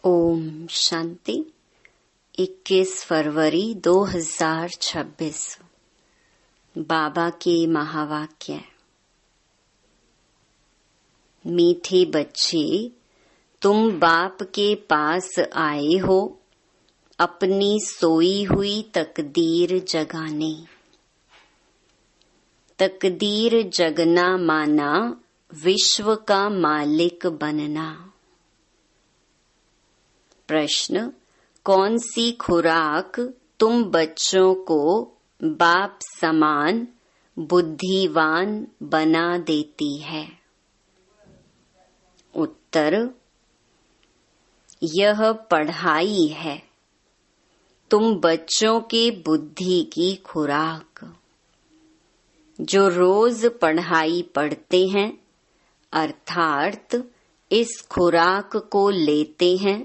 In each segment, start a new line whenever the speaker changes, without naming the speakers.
ओम शांति। 21 फरवरी 2026। बाबा के महावाक्य। मीठे बच्चे, तुम बाप के पास आए हो अपनी सोई हुई तकदीर जगाने। तकदीर जगना माना विश्व का मालिक बनना। प्रश्न, कौन सी खुराक तुम बच्चों को बाप समान बुद्धिवान बना देती है? उत्तर, यह पढ़ाई है। तुम बच्चों के बुद्धि की खुराक। जो रोज पढ़ाई पढ़ते हैं अर्थात इस खुराक को लेते हैं,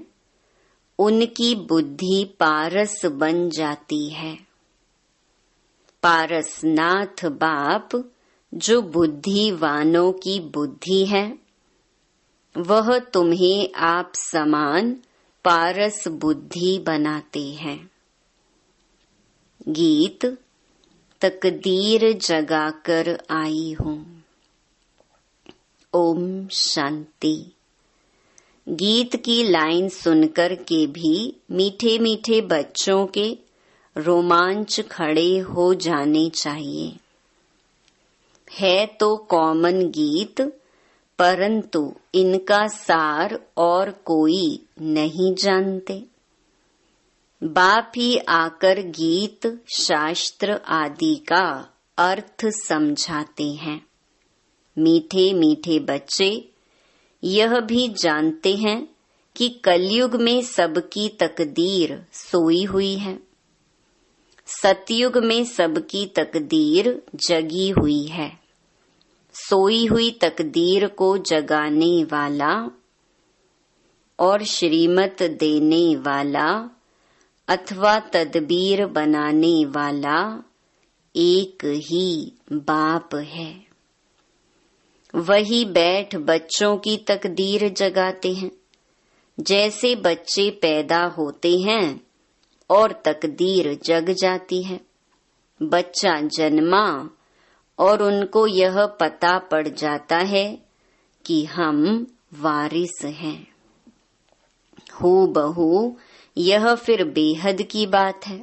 उनकी बुद्धि पारस बन जाती है। पारसनाथ बाप जो बुद्धिवानों की बुद्धि है, वह तुम्हें आप समान पारस बुद्धि बनाते हैं। गीत, तकदीर जगाकर आई हूँ। ओम शांति। गीत की लाइन सुनकर के भी मीठे मीठे बच्चों के रोमांच खड़े हो जाने चाहिए। है तो कॉमन गीत, परंतु इनका सार और कोई नहीं जानते। बाप ही आकर गीत शास्त्र आदि का अर्थ समझाते हैं। मीठे मीठे बच्चे यह भी जानते हैं कि कलयुग में सबकी तकदीर सोई हुई है, सतयुग में सबकी तकदीर जगी हुई है। सोई हुई तकदीर को जगाने वाला और श्रीमत देने वाला अथवा तदबीर बनाने वाला एक ही बाप है। वही बैठ बच्चों की तकदीर जगाते हैं। जैसे बच्चे पैदा होते हैं और तकदीर जग जाती है। बच्चा जन्मा और उनको यह पता पड़ जाता है कि हम वारिस हैं। हूबहू यह फिर बेहद की बात है।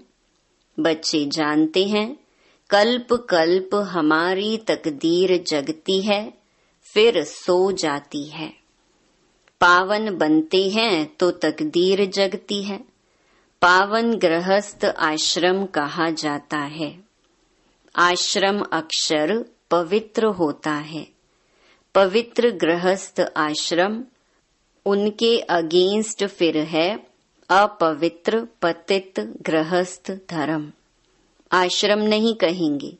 बच्चे जानते हैं कल्प कल्प हमारी तकदीर जगती है, फिर सो जाती है। पावन बनते हैं तो तकदीर जगती है। पावन गृहस्थ आश्रम कहा जाता है। आश्रम अक्षर पवित्र होता है। पवित्र गृहस्थ आश्रम, उनके अगेंस्ट फिर है अपवित्र पतित गृहस्थ धर्म। आश्रम नहीं कहेंगे,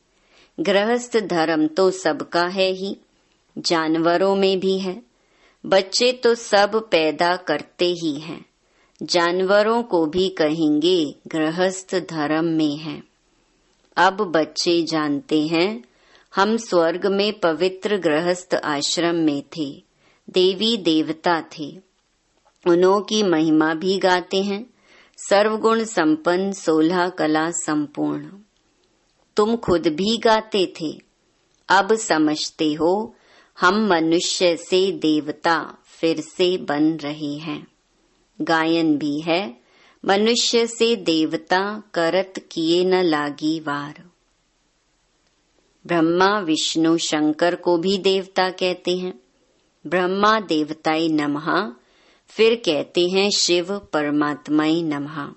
गृहस्थ धर्म तो सबका है ही, जानवरों में भी है। बच्चे तो सब पैदा करते ही हैं, जानवरों को भी कहेंगे गृहस्थ धर्म में है। अब बच्चे जानते हैं हम स्वर्ग में पवित्र गृहस्थ आश्रम में थे, देवी देवता थे। उन्हों की महिमा भी गाते हैं। सर्वगुण संपन्न 16 कला संपूर्ण। तुम खुद भी गाते थे, अब समझते हो हम मनुष्य से देवता फिर से बन रहे हैं। गायन भी है, मनुष्य से देवता करत किए न लागी वार। ब्रह्मा विष्णु शंकर को भी देवता कहते हैं। ब्रह्मा देवताय नमः, फिर कहते हैं शिव परमात्माय नमः।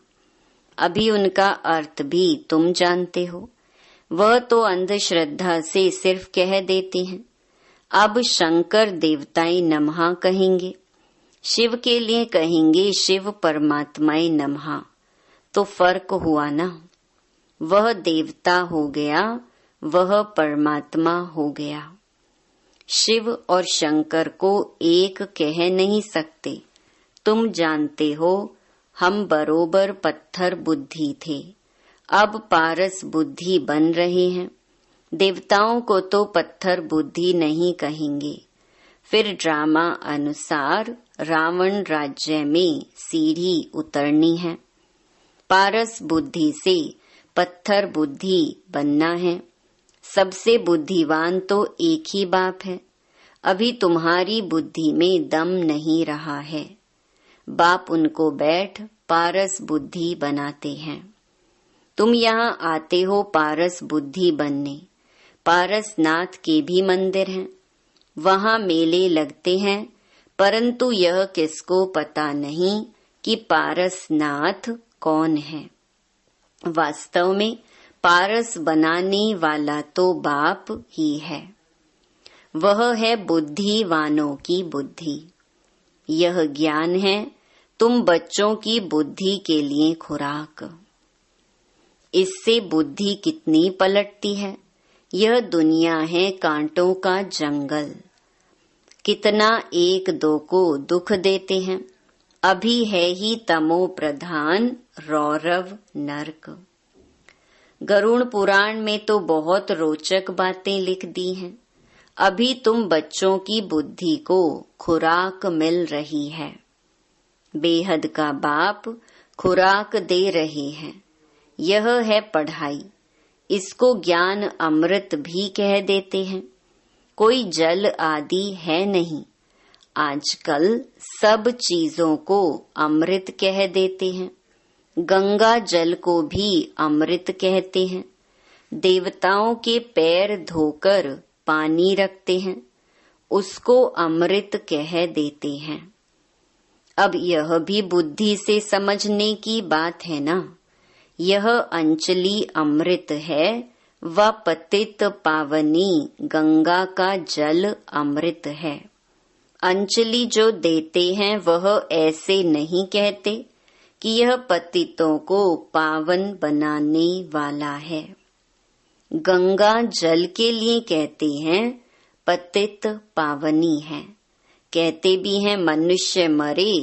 अभी उनका अर्थ भी तुम जानते हो। वह तो अंधश्रद्धा से सिर्फ कह देते हैं। अब शंकर देवताय नमः कहेंगे, शिव के लिए कहेंगे शिव परमात्माय नमः। तो फर्क हुआ ना, वह देवता हो गया, वह परमात्मा हो गया। शिव और शंकर को एक कह नहीं सकते। तुम जानते हो हम बरोबर पत्थर बुद्धि थे, अब पारस बुद्धि बन रहे हैं। देवताओं को तो पत्थर बुद्धि नहीं कहेंगे। फिर ड्रामा अनुसार रावण राज्य में सीढ़ी उतरनी है। पारस बुद्धि से पत्थर बुद्धि बनना है। सबसे बुद्धिवान तो एक ही बाप है। अभी तुम्हारी बुद्धि में दम नहीं रहा है। बाप उनको बैठ पारस बुद्धि बनाते हैं। तुम यहाँ आते हो पारस बुद्धि बनने। पारसनाथ के भी मंदिर हैं, वहाँ मेले लगते हैं, परंतु यह किसको पता नहीं कि पारसनाथ कौन है। वास्तव में पारस बनाने वाला तो बाप ही है। वह है बुद्धिवानों की बुद्धि। यह ज्ञान है तुम बच्चों की बुद्धि के लिए खुराक। इससे बुद्धि कितनी पलटती है। यह दुनिया है कांटों का जंगल। कितना एक दो को दुख देते हैं। अभी है ही तमो प्रधान रौरव नरक। गरुड़ पुराण में तो बहुत रोचक बातें लिख दी हैं। अभी तुम बच्चों की बुद्धि को खुराक मिल रही है। बेहद का बाप खुराक दे रहे हैं। यह है पढ़ाई। इसको ज्ञान अमृत भी कह देते हैं। कोई जल आदि है नहीं। आजकल सब चीजों को अमृत कह देते हैं। गंगा जल को भी अमृत कहते हैं। देवताओं के पैर धोकर पानी रखते हैं, उसको अमृत कह देते हैं। अब यह भी बुद्धि से समझने की बात है ना। यह अंचली अमृत है व पतित पावनी गंगा का जल अमृत है। अंचली जो देते हैं वह ऐसे नहीं कहते कि यह पतितों को पावन बनाने वाला है। गंगा जल के लिए कहते हैं पतित पावनी है। कहते भी हैं मनुष्य मरे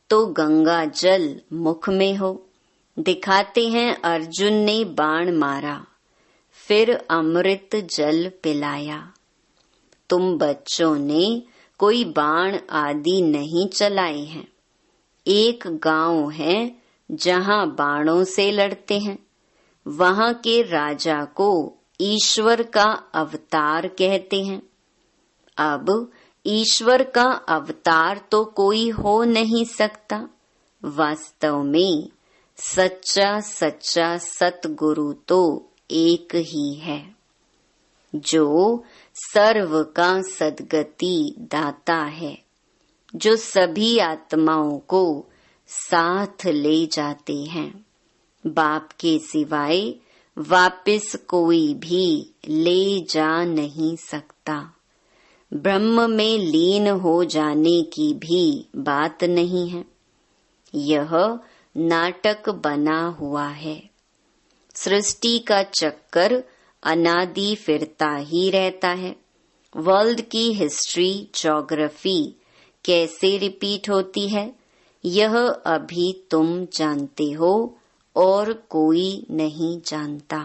तो गंगा जल मुख में हो। दिखाते हैं अर्जुन ने बाण मारा, फिर अमृत जल पिलाया। तुम बच्चों ने कोई बाण आदि नहीं चलाए हैं। एक गांव है जहां बाणों से लड़ते हैं। वहां के राजा को ईश्वर का अवतार कहते हैं। अब ईश्वर का अवतार तो कोई हो नहीं सकता। वास्तव में सच्चा सच्चा सतगुरु तो एक ही है, जो सर्व का सद्गति दाता है, जो सभी आत्माओं को साथ ले जाते हैं। बाप के सिवाय वापिस कोई भी ले जा नहीं सकता। ब्रह्म में लीन हो जाने की भी बात नहीं है। यह नाटक बना हुआ है। सृष्टि का चक्कर अनादि फिरता ही रहता है। वर्ल्ड की हिस्ट्री, ज्योग्राफी कैसे रिपीट होती है, यह अभी तुम जानते हो और कोई नहीं जानता।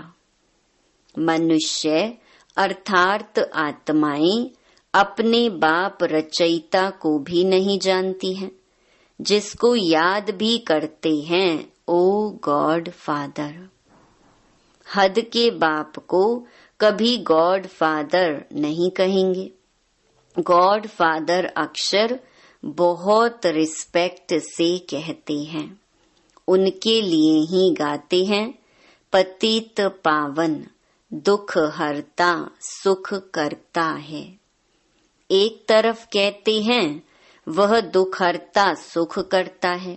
मनुष्य अर्थात आत्माएं अपने बाप रचयिता को भी नहीं जानती हैं, जिसको याद भी करते हैं ओ गॉड फादर। हद के बाप को कभी गॉड फादर नहीं कहेंगे। गॉड फादर अक्षर बहुत रिस्पेक्ट से कहते हैं। उनके लिए ही गाते हैं पतित पावन, दुख हरता सुख करता है। एक तरफ कहते हैं वह दुख हरता सुख करता है,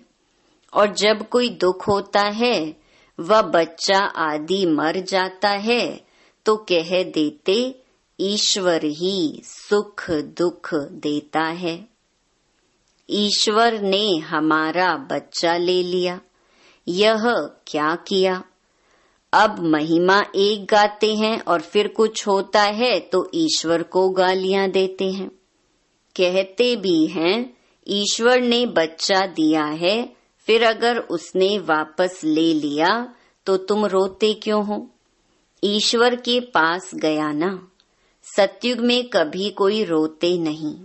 और जब कोई दुख होता है, वह बच्चा आदि मर जाता है, तो कह देते ईश्वर ही सुख दुख देता है। ईश्वर ने हमारा बच्चा ले लिया, यह क्या किया। अब महिमा एक गाते हैं और फिर कुछ होता है तो ईश्वर को गालियां देते हैं। कहते भी हैं ईश्वर ने बच्चा दिया है, फिर अगर उसने वापस ले लिया तो तुम रोते क्यों हो। ईश्वर के पास गया ना। सतयुग में कभी कोई रोते नहीं।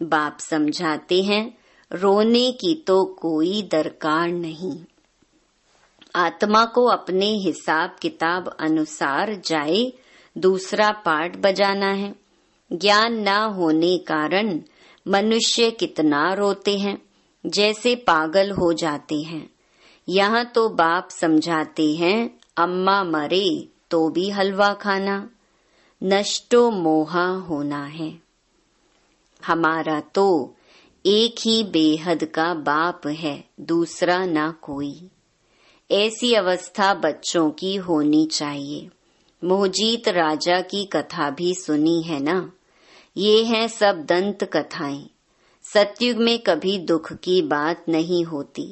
बाप समझाते हैं रोने की तो कोई दरकार नहीं। आत्मा को अपने हिसाब किताब अनुसार जाए दूसरा पाठ बजाना है। ज्ञान न होने कारण मनुष्य कितना रोते हैं, जैसे पागल हो जाते हैं। यहाँ तो बाप समझाते हैं, अम्मा मरे तो भी हलवा खाना, नष्टो मोहा होना है। हमारा तो एक ही बेहद का बाप है, दूसरा ना कोई। ऐसी अवस्था बच्चों की होनी चाहिए। मोहजीत राजा की कथा भी सुनी है ना? ये हैं सब दंत कथाएं। सतयुग में कभी दुख की बात नहीं होती,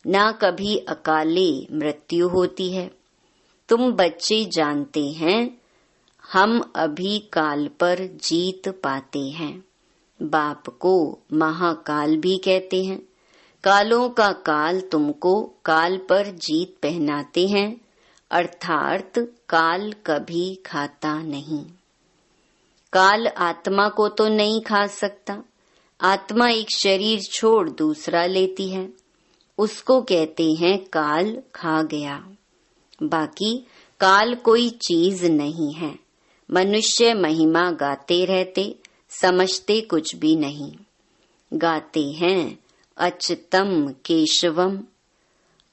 ना कभी अकाले मृत्यु होती है। तुम बच्चे जानते हैं, हम अभी काल पर जीत पाते हैं। बाप को महाकाल भी कहते हैं। कालों का काल तुमको काल पर जीत पहनाते हैं, अर्थात काल कभी खाता नहीं। काल आत्मा को तो नहीं खा सकता। आत्मा एक शरीर छोड़ दूसरा लेती है, उसको कहते हैं काल खा गया। बाकी काल कोई चीज नहीं है। मनुष्य महिमा गाते रहते, समझते कुछ भी नहीं। गाते हैं अच्युतम केशवम,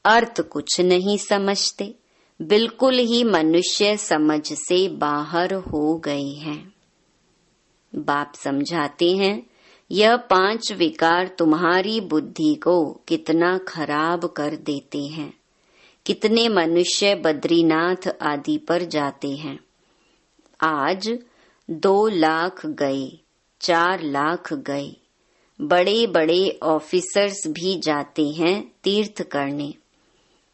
अर्थ कुछ नहीं समझते। बिल्कुल ही मनुष्य समझ से बाहर हो गए हैं। बाप समझाते हैं, यह 5 विकार तुम्हारी बुद्धि को कितना खराब कर देते हैं। कितने मनुष्य बद्रीनाथ आदि पर जाते हैं। आज 2 लाख गए, 4 लाख गए। बड़े बड़े ऑफिसर्स भी जाते हैं तीर्थ करने।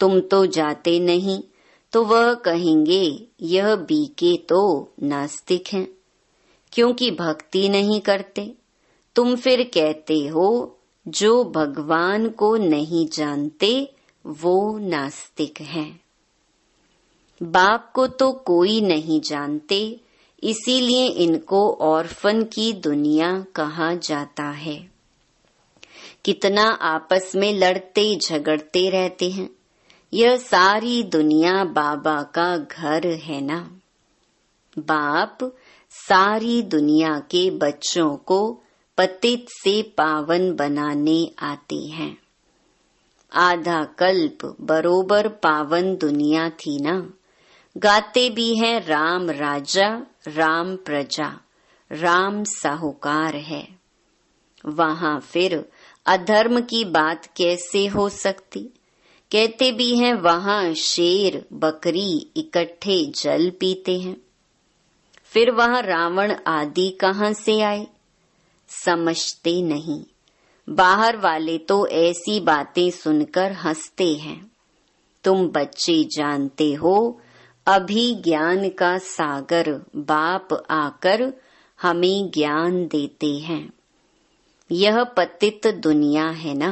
तुम तो जाते नहीं, तो वह कहेंगे यह बीके तो नास्तिक हैं, क्योंकि भक्ति नहीं करते। तुम फिर कहते हो जो भगवान को नहीं जानते वो नास्तिक हैं। बाप को तो कोई नहीं जानते, इसीलिए इनको ऑर्फन की दुनिया कहा जाता है। कितना आपस में लड़ते झगड़ते रहते हैं। यह सारी दुनिया बाबा का घर है ना। बाप सारी दुनिया के बच्चों को पतित से पावन बनाने आते हैं। आधा कल्प बरोबर पावन दुनिया थी ना। गाते भी हैं राम राजा, राम प्रजा, राम साहूकार है। वहां फिर अधर्म की बात कैसे हो सकती? कहते भी हैं वहां शेर बकरी इकट्ठे जल पीते हैं। फिर वहां रावण आदि कहां से आए? समझते नहीं। बाहर वाले तो ऐसी बातें सुनकर हंसते हैं। तुम बच्चे जानते हो, अभी ज्ञान का सागर बाप आकर हमें ज्ञान देते हैं। यह पतित दुनिया है ना।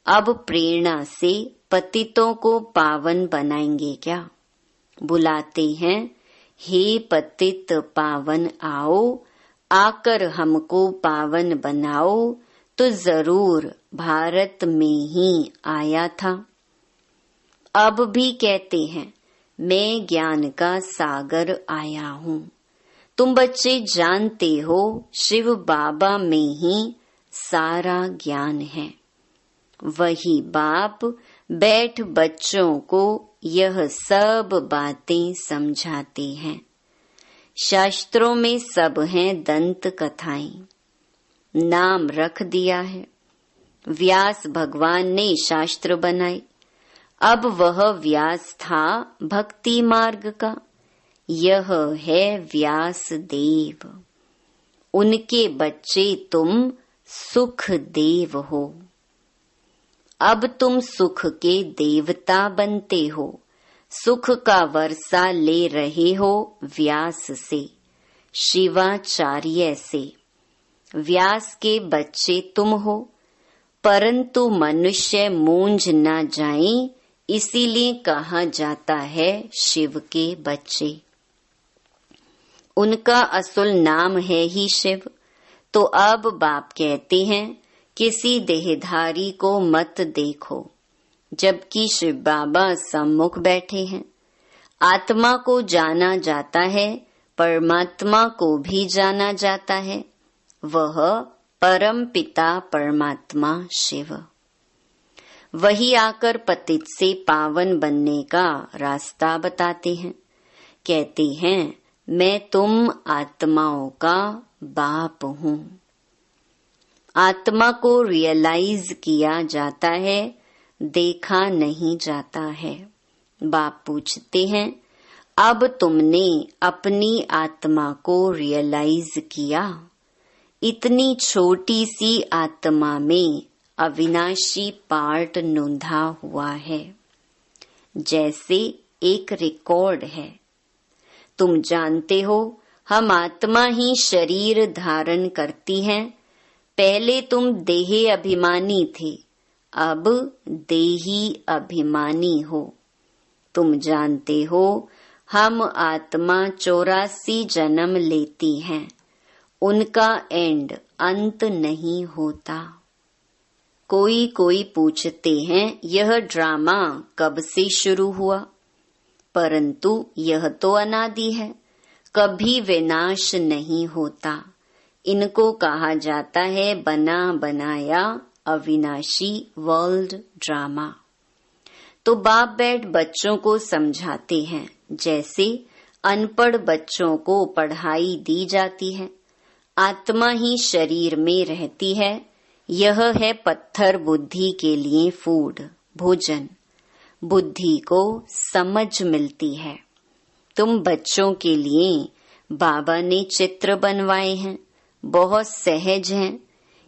अब प्रेरणा से पतितों को पावन बनाएंगे क्या? बुलाते हैं, हे पतित पावन आओ, आकर हमको पावन बनाओ। तो जरूर भारत में ही आया था। अब भी कहते हैं, मैं ज्ञान का सागर आया हूँ। तुम बच्चे जानते हो, शिव बाबा में ही सारा ज्ञान है। वही बाप बैठ बच्चों को यह सब बातें समझाते हैं। शास्त्रों में सब हैं दंत कथाएं। नाम रख दिया है। व्यास भगवान ने शास्त्र बनाए। अब वह व्यास था भक्ति मार्ग का। यह है व्यास देव। उनके बच्चे तुम सुख देव हो। अब तुम सुख के देवता बनते हो। सुख का वर्षा ले रहे हो व्यास से, शिवाचार्य से। व्यास के बच्चे तुम हो, परंतु मनुष्य मूंझ न जाएं, इसीलिए कहा जाता है शिव के बच्चे। उनका असुल नाम है ही शिव। तो अब बाप कहते हैं किसी देहधारी को मत देखो, जबकि शिव बाबा सम्मुख बैठे हैं। आत्मा को जाना जाता है, परमात्मा को भी जाना जाता है। वह परम पिता परमात्मा शिव। वही आकर पतित से पावन बनने का रास्ता बताते हैं। कहते हैं, मैं तुम आत्माओं का बाप हूँ। आत्मा को रियलाइज किया जाता है, देखा नहीं जाता है। बाप पूछते हैं, अब तुमने अपनी आत्मा को रियलाइज किया? इतनी छोटी सी आत्मा में अविनाशी पार्ट नोंधा हुआ है, जैसे एक रिकॉर्ड है। तुम जानते हो, हम आत्मा ही शरीर धारण करती हैं। पहले तुम देह अभिमानी थे, अब देही अभिमानी हो। तुम जानते हो, हम आत्मा 84 जन्म लेती हैं, उनका एंड अंत नहीं होता। कोई पूछते हैं, यह ड्रामा कब से शुरू हुआ? परंतु यह तो अनादि है, कभी विनाश नहीं होता। इनको कहा जाता है बना बनाया अविनाशी वर्ल्ड ड्रामा। तो बाप बैठ बच्चों को समझाते हैं, जैसे अनपढ़ बच्चों को पढ़ाई दी जाती है। आत्मा ही शरीर में रहती है। यह है पत्थर बुद्धि के लिए फूड, भोजन। बुद्धि को समझ मिलती है। तुम बच्चों के लिए बाबा ने चित्र बनवाए हैं, बहुत सहज हैं।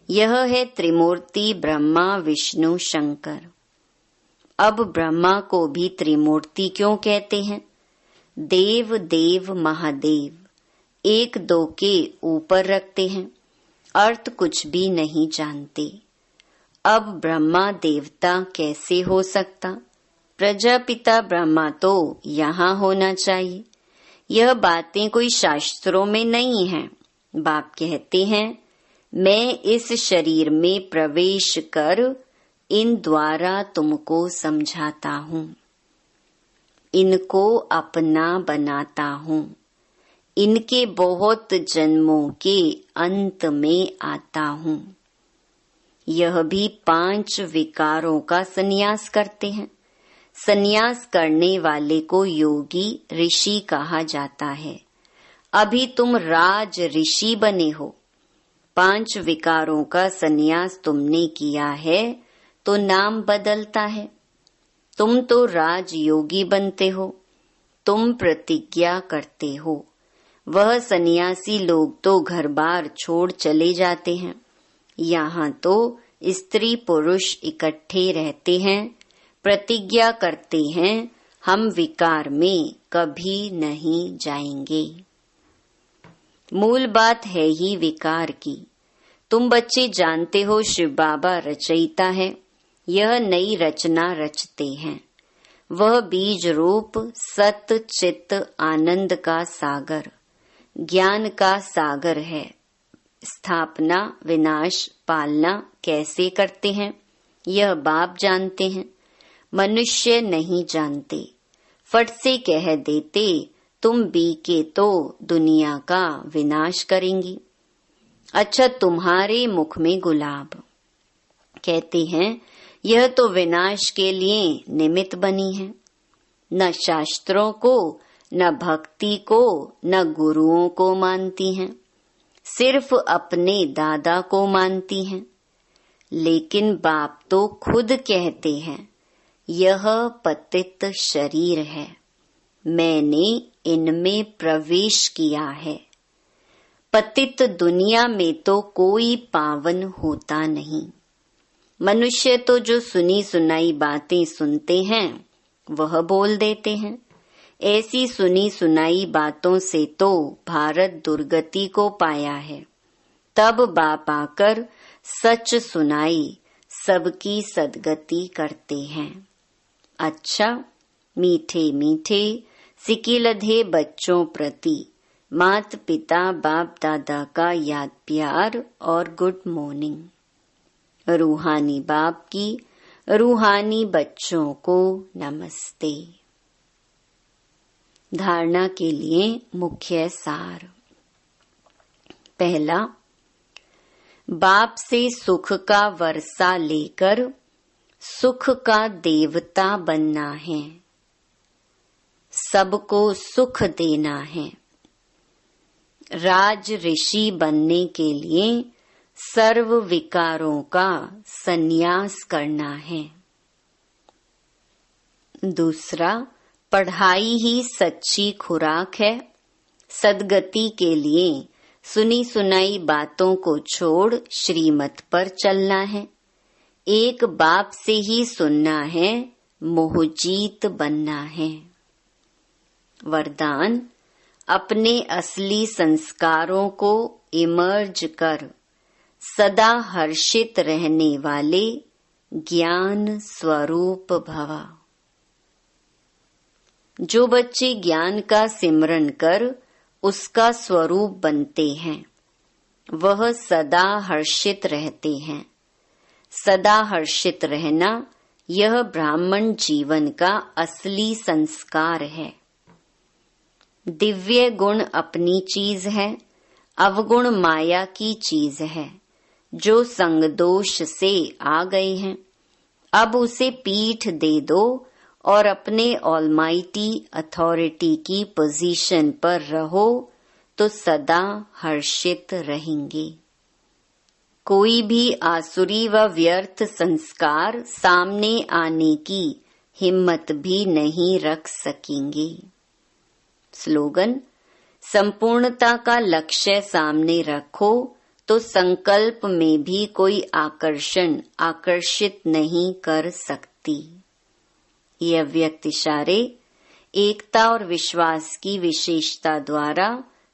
यह है त्रिमूर्ति ब्रह्मा विष्णु शंकर। अब ब्रह्मा को भी त्रिमूर्ति क्यों कहते हैं? देव देव महादेव एक दो के ऊपर रखते हैं, अर्थ कुछ भी नहीं जानते। अब ब्रह्मा देवता कैसे हो सकता? प्रजापिता ब्रह्मा तो यहाँ होना चाहिए। यह बातें कोई शास्त्रों में नहीं हैं। बाप कहते हैं, मैं इस शरीर में प्रवेश कर इन द्वारा तुमको समझाता हूँ, इनको अपना बनाता हूँ। इनके बहुत जन्मों के अंत में आता हूँ। यह भी 5 विकारों का संन्यास करते हैं। संन्यास करने वाले को योगी ऋषि कहा जाता है। अभी तुम राज ऋषि बने हो। 5 विकारों का संन्यास तुमने किया है तो नाम बदलता है। तुम तो राज योगी बनते हो। तुम प्रतिज्ञा करते हो। वह सन्यासी लोग तो घर बार छोड़ चले जाते हैं। यहाँ तो स्त्री पुरुष इकट्ठे रहते हैं, प्रतिज्ञा करते हैं, हम विकार में कभी नहीं जाएंगे। मूल बात है ही विकार की। तुम बच्चे जानते हो, शिव बाबा रचयिता है। यह नई रचना रचते हैं। वह बीज रूप सत चित आनंद का सागर, ज्ञान का सागर है। स्थापना विनाश पालना कैसे करते हैं, यह बाप जानते हैं। मनुष्य नहीं जानते। फट से कह देते, तुम बीके तो दुनिया का विनाश करेंगी। अच्छा, तुम्हारे मुख में गुलाब। कहते हैं, यह तो विनाश के लिए निमित्त बनी है। न शास्त्रों को, न भक्ति को, न गुरुओं को मानती हैं, सिर्फ अपने दादा को मानती हैं। लेकिन बाप तो खुद कहते हैं, यह पतित शरीर है, मैंने इनमें प्रवेश किया है। पतित दुनिया में तो कोई पावन होता नहीं। मनुष्य तो जो सुनी सुनाई बातें सुनते हैं वह बोल देते हैं। ऐसी सुनी सुनाई बातों से तो भारत दुर्गति को पाया है। तब बाप आकर सच सुनाई, सबकी सदगति करते हैं। अच्छा, मीठे मीठे सिकिलधे बच्चों प्रति मात पिता बाप दादा का याद प्यार और गुड मॉर्निंग। रूहानी बाप की रूहानी बच्चों को नमस्ते। धारणा के लिए मुख्य सार। पहला, बाप से सुख का वर्षा लेकर सुख का देवता बनना है। सबको सुख देना है। राज ऋषि बनने के लिए सर्व विकारों का संन्यास करना है। दूसरा, पढ़ाई ही सच्ची खुराक है। सद्गति के लिए सुनी सुनाई बातों को छोड़ श्रीमत पर चलना है। एक बाप से ही सुनना है, मोहजीत बनना है। वरदान, अपने असली संस्कारों को इमर्ज कर सदा हर्षित रहने वाले ज्ञान स्वरूप भवा। जो बच्चे ज्ञान का सिमरन कर उसका स्वरूप बनते हैं, वह सदा हर्षित रहते हैं। सदा हर्षित रहना यह ब्राह्मण जीवन का असली संस्कार है। दिव्य गुण अपनी चीज है, अवगुण माया की चीज है, जो संग दोष से आ गए हैं। अब उसे पीठ दे दो और अपने ऑलमाइटी अथॉरिटी की पोजीशन पर रहो तो सदा हर्षित रहेंगे। कोई भी आसुरी व व्यर्थ संस्कार सामने आने की हिम्मत भी नहीं रख सकेंगे। स्लोगन, संपूर्णता का लक्ष्य सामने रखो तो संकल्प में भी कोई आकर्षण आकर्षित नहीं कर सकती। ये अव्यक्त इशारे एकता और विश्वास की विशेषता द्वारा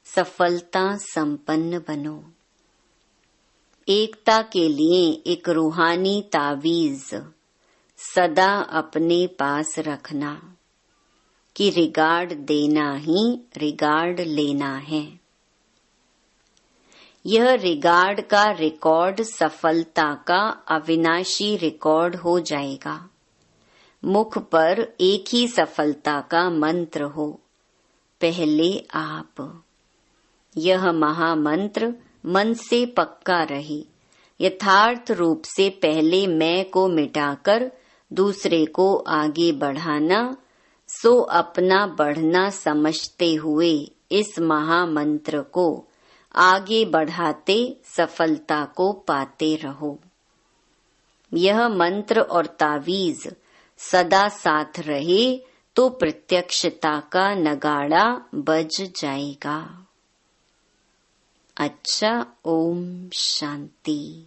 सफलता संपन्न बनो। एकता के लिए एक रूहानी तावीज सदा अपने पास रखना कि रिगार्ड देना ही रिगार्ड लेना है। यह रिगार्ड का रिकॉर्ड सफलता का अविनाशी रिकॉर्ड हो जाएगा। मुख पर एक ही सफलता का मंत्र हो, पहले आप। यह महामंत्र मन से पक्का रहे। यथार्थ रूप से पहले मैं को मिटाकर दूसरे को आगे बढ़ाना, सो अपना बढ़ना समझते हुए इस महामंत्र को आगे बढ़ाते सफलता को पाते रहो। यह मंत्र और तावीज सदा साथ रहे तो प्रत्यक्षता का नगाड़ा बज जाएगा। अच्छा, ओम शांति।